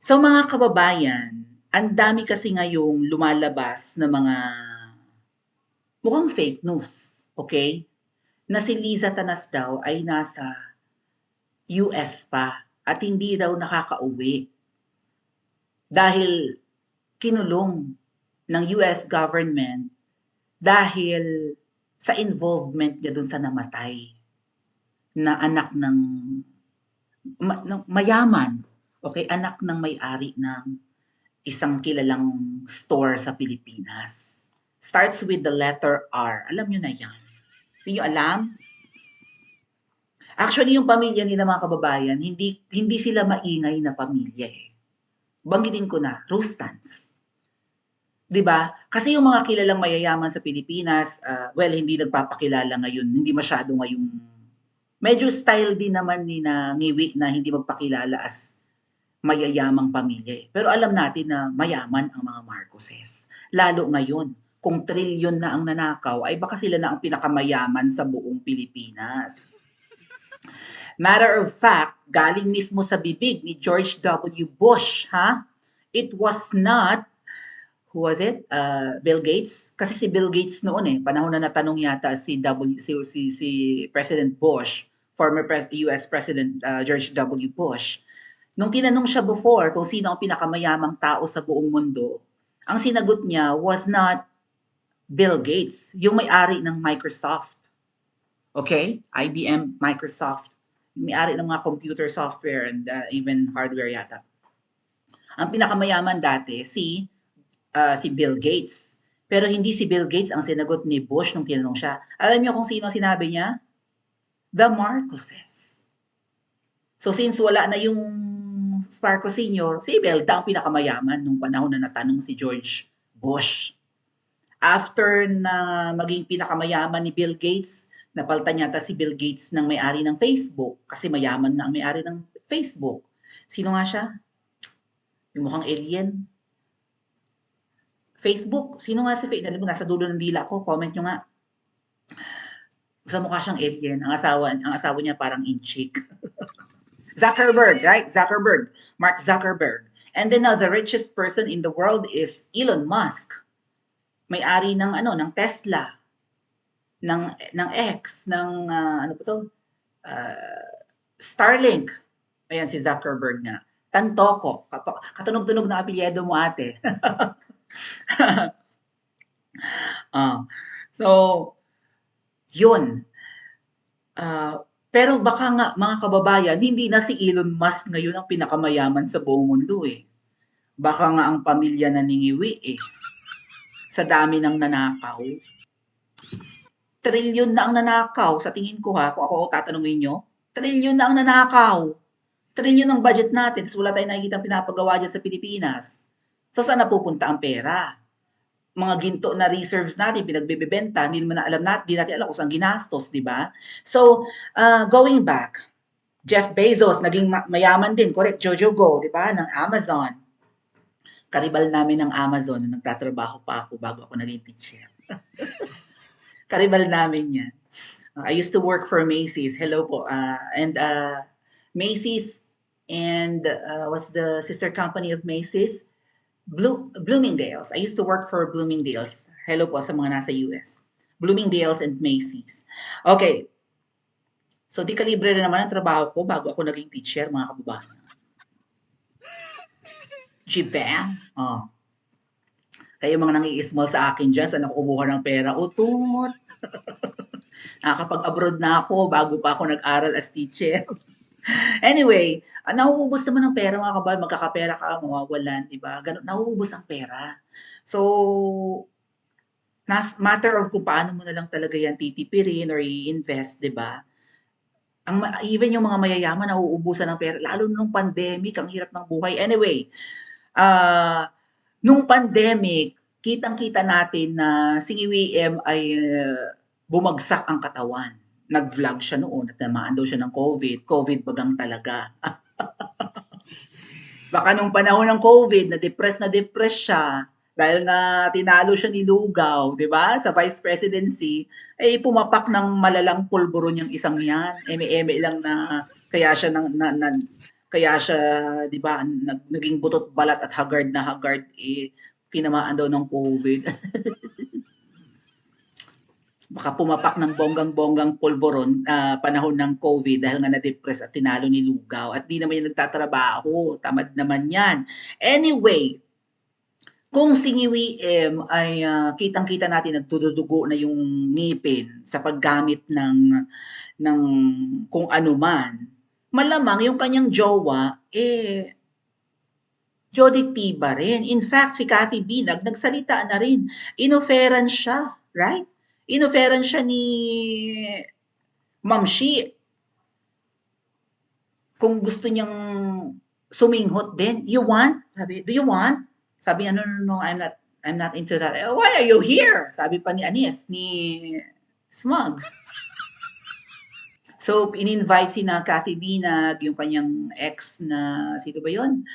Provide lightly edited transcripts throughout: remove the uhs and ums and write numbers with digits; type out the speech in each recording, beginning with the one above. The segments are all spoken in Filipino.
So mga kababayan, ang dami kasi ngayong lumalabas na mga mukhang fake news, okay? Na si Liza Tanas daw ay nasa US pa at hindi daw nakakauwi dahil kinulong ng US government dahil sa involvement niya dun sa namatay na anak ng mayaman, okay? Anak ng may-ari ng isang kilalang store sa Pilipinas. Starts with the letter R. Alam nyo na yan. Hindi nyo alam? Actually, yung pamilya nila mga kababayan, hindi sila maingay na pamilya eh. Banggitin ko na, Rustans. 'Di ba? Kasi yung mga kilalang mayayaman sa Pilipinas, well, hindi nagpapakilala ngayon, hindi masyado ngayong medyo style din naman ni na Ngiwi na hindi magpakilala as mayayamang pamilya eh. Pero alam natin na mayaman ang mga Marcoses. Lalo ngayon, kung trilyon na ang nanakaw, ay baka sila na ang pinakamayaman sa buong Pilipinas. Matter of fact, galing mismo sa bibig ni George W. Bush, ha? It was not, who was it? Bill Gates? Kasi si Bill Gates noon eh, panahon na natanong yata si President Bush, former US President George W. Bush. Nung tinanong siya before kung sino ang pinakamayamang tao sa buong mundo, ang sinagot niya was not Bill Gates, yung may-ari ng Microsoft. Okay? IBM, Microsoft. Yung may-ari ng mga computer software and even hardware yata. Ang pinakamayaman dati si Bill Gates. Pero hindi si Bill Gates ang sinagot ni Bush nung tinanong siya. Alam niyo kung sino ang sinabi niya? The Marcoses. So since wala na yung Marcos Sr., si Imelda ang pinakamayaman nung panahon na natanong si George Bush. After na maging pinakamayaman ni Bill Gates, napalitan yata si Bill Gates ng may-ari ng Facebook kasi mayaman nga ang may-ari ng Facebook. Sino nga siya? Yung mukhang alien. Facebook. Sino nga si Facebook? Alam mo, nasa dulo ng dila ko. Comment nyo nga. Sa mukha siyang alien. Ang asawa niya parang inchik. Zuckerberg, right? Zuckerberg. Mark Zuckerberg. And then the richest person in the world is Elon Musk. May-ari ng ng Tesla, ng X, ng ano po to? Starlink. Ayan si Zuckerberg nga. Tantoko. Katunog-tunog na apelyido mo ate. So, yun. Pero baka nga mga kababayan, hindi na si Elon Musk ngayon ang pinakamayaman sa buong mundo eh. Baka nga ang pamilya na ningiwi eh. Sa dami ng nanakaw. Trilyon na ang nanakaw sa tingin ko ha, kung ako tatanungin nyo. Trilyon na ang nanakaw. Trilyon ang budget natin, tapos wala tayong nakikita pinapagawa dyan sa Pilipinas. So saan napupunta ang pera? Mga ginto na reserves natin, pinagbebenta, hindi naman alam natin, hindi natin alam kung saan ginastos, di ba? So, going back, Jeff Bezos, naging mayaman din, correct, Jojo Go, di ba, ng Amazon. Karibal namin ng Amazon, nagtatrabaho pa ako bago ako naging teacher. Karibal namin yan. I used to work for Macy's. Hello po. And Macy's and what's the sister company of Macy's? Bloomingdale's. I used to work for Bloomingdale's. Hello po sa mga nasa US. Bloomingdale's and Macy's. Okay. So, di kalibre na naman ang trabaho ko bago ako naging teacher, mga kababayan. Japan. Oh. Kayo mga nangi-small sa akin dyan, saan ako kumuha ng pera? Utut. Nakakapag-abroad na ako bago pa ako nag-aral as teacher. Anyway, nauubos naman ang pera mga kababayan, magkakapera ka, mawawalan, di ba? Ganun, nauubos ang pera. So, matter of kung paano mo na lang talaga yan titipirin or i-invest, di ba? Even yung mga mayayaman nauubusan ng pera, lalo nung pandemic, ang hirap ng buhay. Anyway, nung pandemic, kitang-kita natin na si WM ay bumagsak ang katawan. Nag-vlog siya noon at namaan daw siya ng COVID. COVID bagang talaga. Baka nung panahon ng COVID, na-depress siya. Dahil nga tinalo siya ni Lugaw, di ba? Sa vice presidency, eh pumapak ng malalang pulburon yung isang yan. Eme-eme lang na kaya siya Kaya siya, 'di ba, naging butot balat at haggard na haggard, tinamaan daw ng COVID. Baka pumapak ng bonggang-bonggang pulburon, panahon ng COVID dahil nga na-depress at tinalo ni Lugaw at 'di naman yan nagtatrabaho, tamad naman yan. Anyway, kung si Ngiwiem ay, kitang-kita natin nagdudugo na yung ngipin sa paggamit ng kung ano man, malamang yung kanyang jowa, jodictiba rin. In fact, si Cathy Binag nagsalita na rin. Inoferan siya, right? Inoferan siya ni Ma'am Shi kung gusto niyang suminghot din. You want? Sabi, do you want? Sabi niya, no, no, no, I'm not into that. Why are you here? Sabi pa ni Anis, ni Smugs. So, in-invite si na Cathy Binag, yung kanyang ex na, sino ba yun?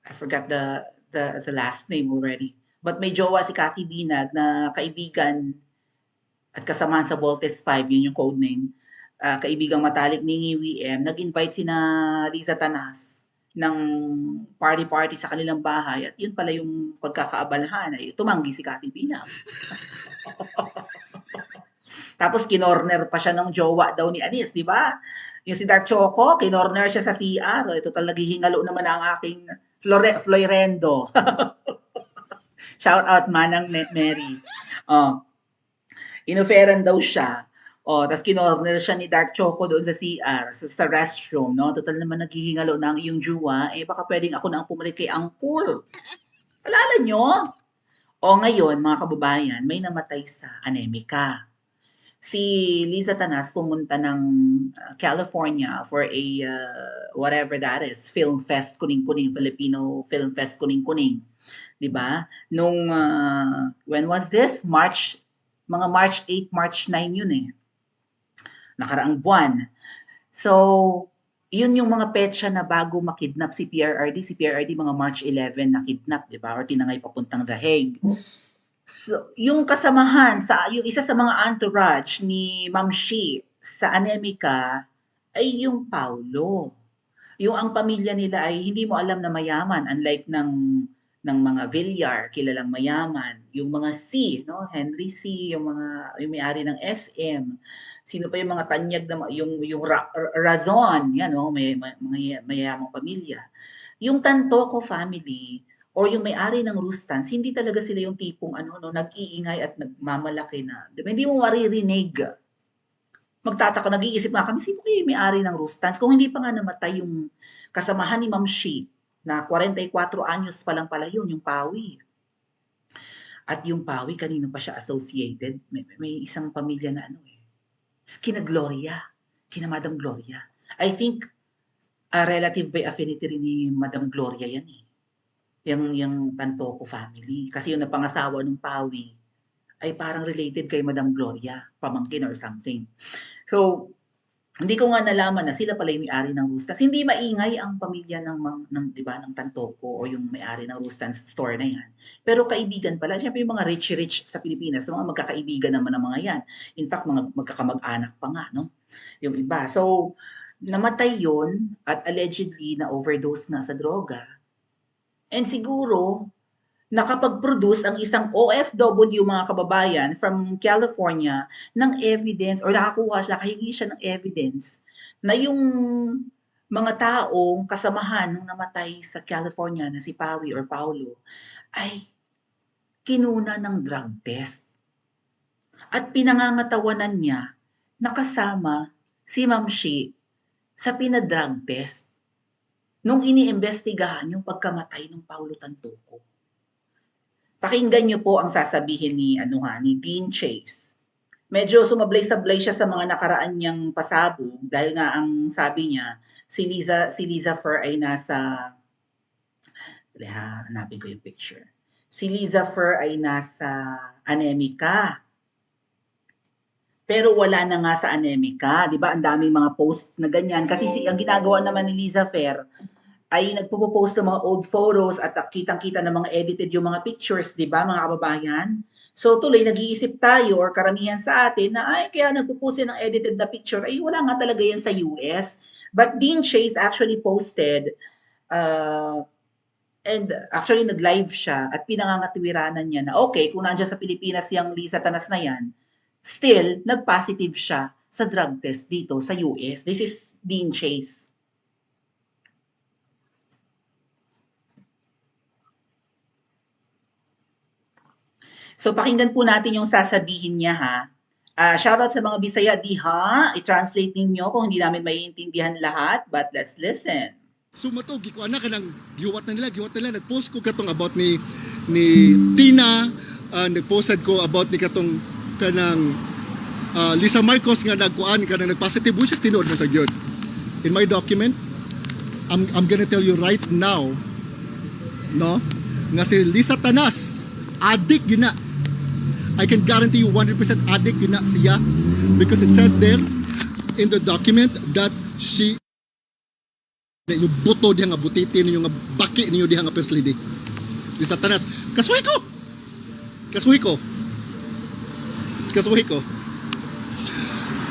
I forgot the last name already. But may jowa si Cathy Binag na kaibigan at kasamahan sa Voltes 5, yun yung code name. Kaibigang matalik ni Ngiwiem, nag-invite si na Liza Tanas ng party-party sa kanilang bahay at yun pala yung pagkakaabalahan ay tumanggi si Cathy Binag. Tapos kinorner pa siya ng jowa daw ni Anis, di ba? Yung si Dark Choco, kinorner siya sa CR. Total naghihingalo naman ang aking Florendo. Shout out Manang Mary. Oh, inoferan daw siya. Oh, tapos kinorner siya ni Dark Choco doon sa CR, sa restroom, no? Total naman naghihingalo na ang iyong jowa, baka pwedeng ako na ang pumalit kay Angkol. Alala nyo? O ngayon, mga kababayan, may namatay sa anemika. Si Liza Tanas pumunta ng California for a whatever that is, Film Fest Kuning-Kuning, Filipino Film Fest Kuning-Kuning. 'Di ba? Nung when was this? Mga March 8, March 9 yun nakaraang buwan. So, yun yung mga petsa na bago makidnap si PRRD. Si PRRD mga March 11 nakidnap, 'di ba? Or tinangay papuntang The Hague. So, yung kasamahan yung isa sa mga entourage ni Ma'am Shi sa anemika ay yung Paulo. Yung ang pamilya nila ay hindi mo alam na mayaman, unlike ng mga Villar, kilalang mayaman. Yung mga C, no? Henry C, yung may-ari ng SM. Sino pa yung mga tanyag na yung Razon, yan, no? Mga mayamang pamilya. Yung Tantoco family or yung may-ari ng Rustans, hindi talaga sila yung tipong nag-iingay at nagmamalaki na. Diba? Hindi mo maririnig. Magtataka, nag-iisip nga kami, sino kayo yung may-ari ng Rustans? Kung hindi pa nga namatay yung kasamahan ni Ma'am Shi, na 44 anyos pa lang pala yun, yung Pawi. At yung Pawi, kanino pa siya associated? May isang pamilya na kina Gloria, kina Madam Gloria. I think, a relative by affinity rin ni Madam Gloria yan yung Tantoco family. Kasi yung napangasawa ng Pawi ay parang related kay Madam Gloria, pamangkin or something. So, hindi ko nga nalaman na sila pala yung may-ari ng Rustans. Hindi maingay ang pamilya ng 'di ba, ng Tantoco o yung may-ari ng Rustans store na yan. Pero kaibigan pala, syempre yung mga rich sa Pilipinas, mga magkakaibigan naman ng mga yan. In fact, mga magkakamag-anak pa nga, no? Yung iba. So, namatay yun at allegedly na overdose na sa droga. And siguro, nakapag-produce ang isang OFW, mga kababayan, from California ng evidence or nakahingi siya ng evidence na yung mga taong kasamahan nung namatay sa California na si Pawi or Paulo ay kinuna ng drug test. At pinangangatawanan niya nakasama si Ma'am Shi sa pinadrug test nung iniimbestigahan yung pagkamatay ng Paulo Tantoco. Pakinggan niyo po ang sasabihin ni Dean Chase. Medyo sumablay-sablay siya sa mga nakaraan niyang pasabog dahil nga ang sabi niya, si Liza Fer ay nasa, hanapin ko yung picture. Si Liza Fer ay nasa anemika. Pero wala na nga sa anemika, 'di ba? Ang daming mga posts na ganyan kasi ang ginagawa naman ni Liza Fer ay nagpo-post ng mga old photos at kitang-kita ng mga edited yung mga pictures, 'di ba, mga kababayan? So tuloy nag-iisip tayo or karamihan sa atin na ay kaya nagpo-post ng edited na picture ay wala nga talaga yan sa US. But Dean Chase actually posted, and actually nag-live siya at pinangangatwiranan niya na okay, kung nandiyan sa Pilipinas yung Lisa Tanas na yan, still, nag-positive siya sa drug test dito sa US. This is Dean Chase. So pakinggan po natin yung sasabihin niya ha. Shoutout sa mga Bisaya di ha. I-translate ninyo kung hindi namin maiintindihan lahat, but let's listen. Sumatog, iko na kanang giwat na nila, nag-post ko katong about ni Tina, nag-posted ko about ni katong kanang Lisa Marcos nga nagkuan kanang nag-positive, which is tinuod na sa gyud. In my document, I'm gonna tell you right now, no, nga si Lisa Tanas, addict yun na. I can guarantee you 100% addict yun na siya, because it says there in the document that she yung buto diha nga butitin niyo nga baki niyo diha nga first lady di Satanas. Kasuhi ko.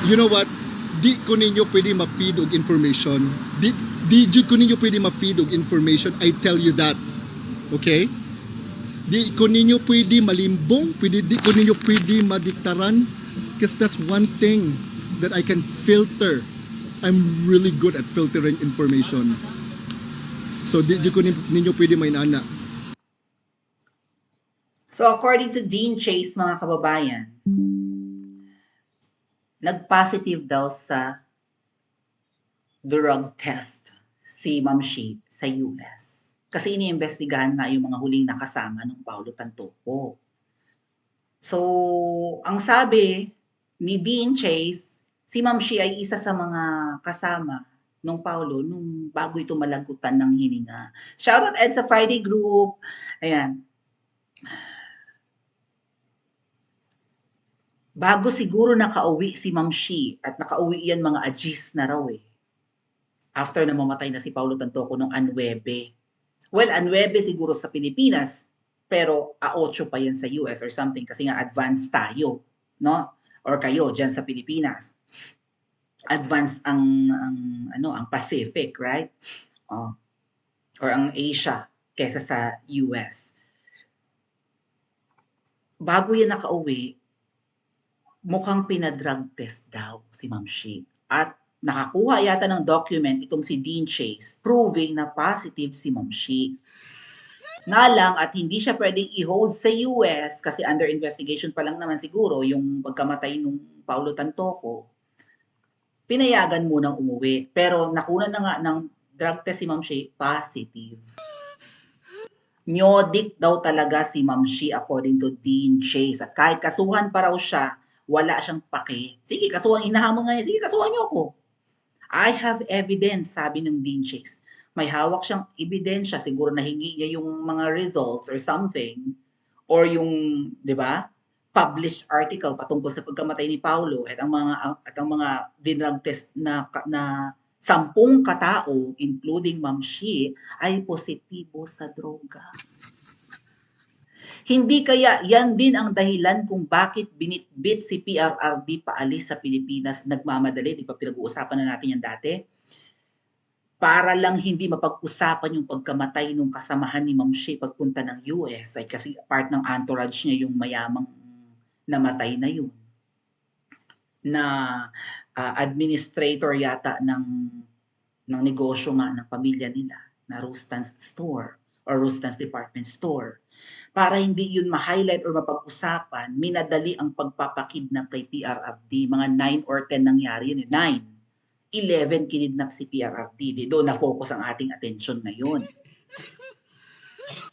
You know what, di ko ninyo pwede ma-feed og information, di jud ko ninyo pwede ma-feed og information, I tell you that, okay? Di ko ninyo pwede malimbong, di ko ninyo pwede madiktaran, because that's one thing that I can filter. I'm really good at filtering information. So di ko ninyo pwede mainana. So according to Dean Chase, mga kababayan, nag-positive daw sa drug test si Ma'am Shi sa US. Kasi iniimbestigahan nga yung mga huling nakasama ng Paulo Tantoco. So, ang sabi ni Dean Chase, si Ma'am Shi ay isa sa mga kasama nung Paulo nung bago ito malagutan ng hininga. Shoutout Ed sa Friday group. Ayan. Bago siguro nakauwi si Ma'am Shi at nakauwi yan mga ajis na raw eh. After na mamatay na si Paulo Tantoco nung 9. Well, 9 siguro sa Pilipinas, pero 8 pa yan sa US or something kasi nga advanced tayo, no? Or kayo diyan sa Pilipinas. Advanced ang Pacific, right? Or ang Asia kaysa sa US. Bago yan nakauwi, mukhang pinadrug test daw si Ma'am Shi. At nakakuha yata ng document itong si Dean Chase proving na positive si Ma'am Shi. Nga lang at hindi siya pwedeng i-hold sa US kasi under investigation pa lang naman siguro yung pagkamatay nung Paulo Tantoco. Pinayagan munang umuwi. Pero nakunan na nga ng drug test si Ma'am Shi, positive. Nyodic daw talaga si Ma'am Shi according to Dean Chase. At kahit kasuhan pa raw siya, wala siyang pake. Sige, kasuhan, hinahamon nga niya. Sige, kasuhan niyo ako. I have evidence, sabi ng Dean Chase. May hawak siyang ebidensya. Siguro nahingi niya yung mga results or something. Or yung, di ba, published article patungkol sa pagkamatay ni Paulo at ang mga dinrug test na 10 katao, including Ma'am Shi, ay positibo sa droga. Hindi kaya yan din ang dahilan kung bakit binitbit si PRRD paalis sa Pilipinas, nagmamadali, di ba pinag-uusapan na natin yan dati? Para lang hindi mapag-usapan yung pagkamatay ng kasamahan ni Ma'am Shi pagpunta ng US, ay kasi part ng entourage niya yung mayamang namatay na yun. Na administrator yata ng negosyo nga ng pamilya nila, na Rustan's Store or Rustan's Department Store. Para hindi yun ma-highlight or mapag-usapan, minadali ang pagpapakidnap kay PRRD. Mga 9 or 10 nangyari yun. 9. 11 kinidnap si PRRD. Doon na-focus ang ating atensyon ngayon.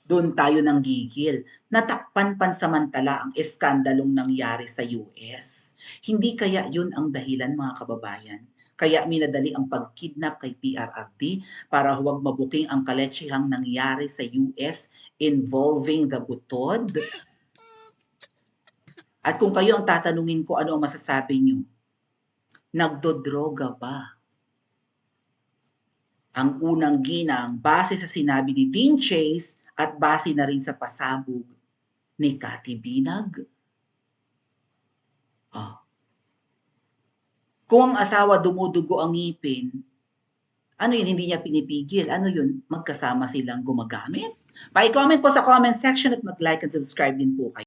Doon tayo nang gigil. Natakpan pansamantala ang eskandalong nangyari sa US. Hindi kaya yun ang dahilan, mga kababayan? Kaya minadali ang pagkidnap kay PRRD para huwag mabuking ang kaletsehang nangyari sa US involving the Butod? At kung kayo ang tatanungin ko ano ang masasabi nyo, nagdodroga ba? Ang unang ginang base sa sinabi ni Dean Chase at base na rin sa pasabog ni Cathy Binag. Kung ang asawa dumudugo ang ngipin, Ano yun, hindi niya pinipigil. Ano yun, magkasama silang gumagamit? Pa-comment po sa comment section at mag-like and subscribe din po kayo.